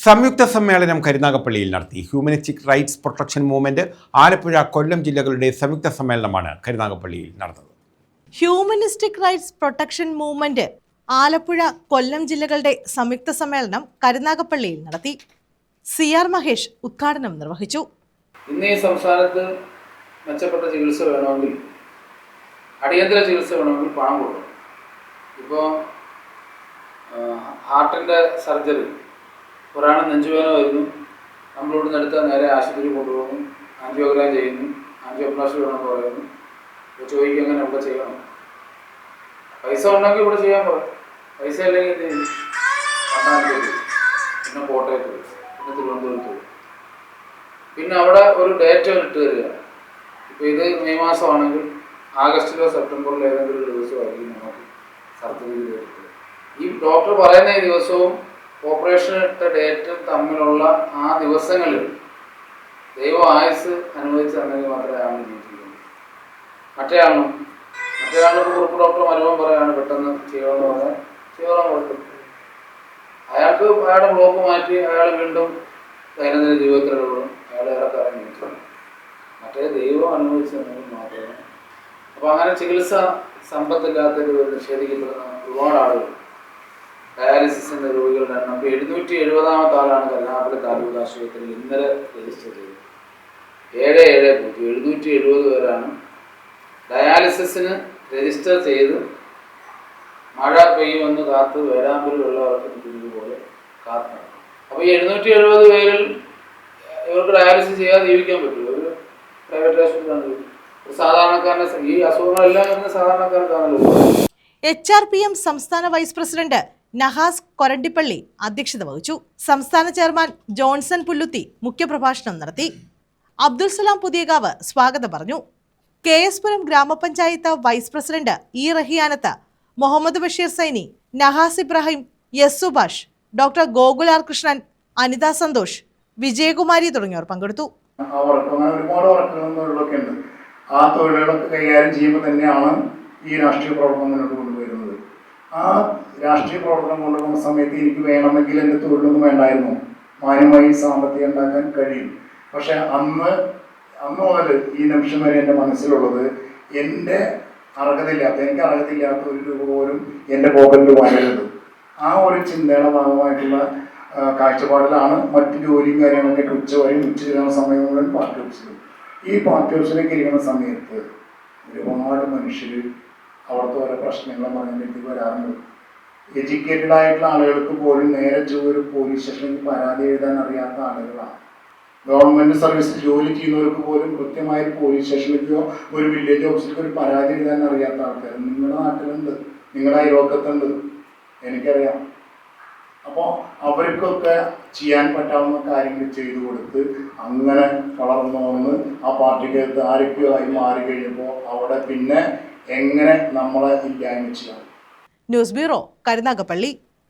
സംയുക്ത സമ്മേളനം കരുനാഗപ്പള്ളിയിൽ നടത്തി. Humanistic rights protection movement Alappuzha, Kollam ജില്ലകളുടെ സംയുക്ത സമ്മേളനമാണ് കരുനാഗപ്പള്ളിയിൽ നടന്നത്. Humanistic rights protection movement Alappuzha, Kollam ജില്ലകളുടെ സംയുക്ത സമ്മേളനം കരുനാഗപ്പള്ളിയിൽ നടത്തി. CR മഹേഷ് ഉദ്ഘാടനം നിർവഹിച്ചു. ഇന്ന് ഈ സംസ്ഥാനത്ത് മെച്ചപ്പെട്ട ചികിത്സ വേണമെങ്കിൽ, അടിയന്തര ചികിത്സ വേണമെങ്കിൽ പണം കൊടുക്കണം. ഇപ്പോൾ ഹാർട്ടിൻ്റെ സർജറി, ഒരാൾ നെഞ്ചുവേദന വരുന്നു, നമ്മളിവിടെ നിന്ന് എടുത്താൽ നേരെ ആശുപത്രി കൊണ്ടുപോകുന്നു, ആൻജിയോഗ്രാം ചെയ്യുന്നു, ആൻജിയോപ്ലാസ്റ്റി വേണമെന്ന് പറയുന്നു. ഇപ്പോൾ ചോദിക്കും എങ്ങനെ ഇവിടെ ചെയ്യണം. പൈസ ഉണ്ടെങ്കിൽ ഇവിടെ ചെയ്യാൻ പറയും, പൈസ ഇല്ലെങ്കിൽ എന്ത് ചെയ്യും? പട്ടാമ്പൂർ, പിന്നെ കോട്ടയത്ത്, പിന്നെ തിരുവനന്തപുരത്ത്, പിന്നെ അവിടെ ഒരു ഡേറ്റ് ഇട്ട് തരിക. ഇപ്പോൾ ഇത് മെയ് മാസമാണെങ്കിൽ ആഗസ്റ്റിലോ സെപ്റ്റംബറിലോ ഏതെങ്കിലും ഒരു ദിവസമായിരിക്കും നമുക്ക് സർജറി ചെയ്തിട്ട്. ഈ ഡോക്ടർ പറയുന്ന ഈ ദിവസവും ഓപ്പറേഷൻ ഇട്ട ഡേറ്റും തമ്മിലുള്ള ആ ദിവസങ്ങളിൽ ദൈവം ആയുസ് അനുവദിച്ച് തന്നെങ്കിൽ മാത്രമേ അയാൾ ജീവിച്ചിരിക്കുള്ളൂ. മറ്റേയാളുടെ കുറിപ്പ് ഡോക്ടർ മരുമൻ പറയാണ് പെട്ടെന്ന് ചെയ്യണമെന്ന് പറഞ്ഞാൽ ചെയ്തോളാൻ കൊടുക്കും. അയാൾക്ക് അയാളുടെ ബ്ലോക്ക് മാറ്റി അയാൾ വീണ്ടും ദൈനംദിന ജീവിതത്തിലിടപെടും, അയാൾ ഏറെക്കാലം ജീവിക്കണം. മറ്റേ ദൈവം അനുവദിച്ച് തന്നെങ്കിൽ മാത്രമേ. അപ്പോൾ അങ്ങനെ ചികിത്സ സമ്പത്തില്ലാത്തൊരു നിഷേധിക്കപ്പെടുന്ന ഒരുപാട് ആളുകൾ, ഡയാലിസിസിൻ്റെ രോഗികളുടെ എണ്ണം ഇപ്പോൾ 770 ആളാണ് കരുനാഗപ്പള്ളി താലൂക്ക് ആശുപത്രിയിൽ ഇന്നലെ രജിസ്റ്റർ ചെയ്തത്. 770 പേരാണ് ഡയാലിസിസിന് രജിസ്റ്റർ ചെയ്ത് മഴ പെയ്യുമെന്ന് കാത്ത് വേരാമ്പൂർ വെള്ളത്തിന് പോലെ കാത്ത്. അപ്പോൾ ഈ 770 പേരിൽ ഇവർക്ക് ഡയാലിസിസ് ചെയ്യാതെ ജീവിക്കാൻ പറ്റുമോ? ഒരു പ്രൈവറ്റ് ആശുപത്രിയാണ്. ഒരു സാധാരണക്കാരനെ ഈ അസുഖങ്ങളെല്ലാം വരുന്ന സാധാരണക്കാർക്കാണല്ലോ. HRPM സംസ്ഥാന വൈസ് പ്രസിഡന്റ് നഹാസ് കൊരണ്ടിപ്പള്ളി അധ്യക്ഷത വഹിച്ചു. സംസ്ഥാന ചെയർമാൻ ജോൺസൺ പുല്ലുത്തി മുഖ്യപ്രഭാഷണം നടത്തി. അബ്ദുൽ സലാം പുതിയകാവ് സ്വാഗതം പറഞ്ഞു. KS പുരം ഗ്രാമപഞ്ചായത്ത് vice president E Rahiyanath, Muhammad Basheer Saini, Nahas Ibrahim, S Subhash, doctor Gokul R Krishnan, Anitha Santhosh, Vijayakumari തുടങ്ങിയവർ പങ്കെടുത്തു. ഒരുപാട് വർക്കുകളൊക്കെ ഉണ്ട്. ആ തൊഴിലുകളൊക്കെ കൈകാര്യം ചെയ്യുമ്പോൾ തന്നെയാണ് ഈ രാഷ്ട്രീയ പ്രവർത്തനം മുന്നോട്ട് കൊണ്ടുവരുന്നത്. ആ രാഷ്ട്രീയ പ്രവർത്തനം കൊണ്ടുപോകുന്ന സമയത്ത് എനിക്ക് വേണമെങ്കിൽ എൻ്റെ തൊഴിലൊന്നും വേണ്ടായിരുന്നു, മാന്യമായി സാമ്പത്തികം ഉണ്ടാക്കാൻ കഴിയും. പക്ഷെ അന്ന് മുതൽ ഈ നിമിഷം വരെ എൻ്റെ മനസ്സിലുള്ളത് എൻ്റെ എനിക്ക് അർഹതയില്ലാത്ത ഒരു രൂപ പോലും എൻ്റെ പോക്കറ്റിൽ വരരുത്. ആ ഒരു ചിന്തയുടെ ഭാഗമായിട്ടുള്ള കാഴ്ചപ്പാടിലാണ് മറ്റു ജോലിയും കാര്യങ്ങളൊക്കെ ഉച്ചവരെയും ഉച്ചതിരുന്ന സമയം മുഴുവൻ പാർട്ടി ഓഫീസിലും. ഈ പാർട്ടി ഓഫീസിലേക്ക് ഇരിക്കുന്ന സമയത്ത് ഒരുപാട് മനുഷ്യർ അവിടുത്തെ ഓരോ പ്രശ്നങ്ങളും പറഞ്ഞിട്ട് വരാറുണ്ട്. എഡ്യൂക്കേറ്റഡ് ആയിട്ടുള്ള ആളുകൾക്ക് പോലും നേരെ ഒരു പോലീസ് സ്റ്റേഷനിൽ പരാതി എഴുതാൻ അറിയാത്ത ആളുകളാണ്. ഗവൺമെൻറ് സർവീസിൽ ജോലി ചെയ്യുന്നവർക്ക് പോലും കൃത്യമായി പോലീസ് സ്റ്റേഷനിലേക്കോ ഒരു വില്ലേജ് ഓഫീസിലേക്കോ ഒരു പരാതി എഴുതാൻ അറിയാത്ത ആൾക്കാർ നിങ്ങളുടെ നാട്ടിലുണ്ട്, നിങ്ങളുടെ അയൽവക്കത്തുണ്ട്, എനിക്കറിയാം. അപ്പോൾ അവർക്കൊക്കെ ചെയ്യാൻ പറ്റാവുന്ന കാര്യങ്ങൾ ചെയ്തു കൊടുത്ത് അങ്ങനെ വളർന്നു വന്ന് ആ പാർട്ടിക്കകത്ത് ആരൊക്കെയോ ആയി മാറി കഴിഞ്ഞപ്പോൾ അവിടെ പിന്നെ എങ്ങനെ നമ്മളെ ഇല്ലായ്മ ചെയ്യാം. News bureau, Karunagappally.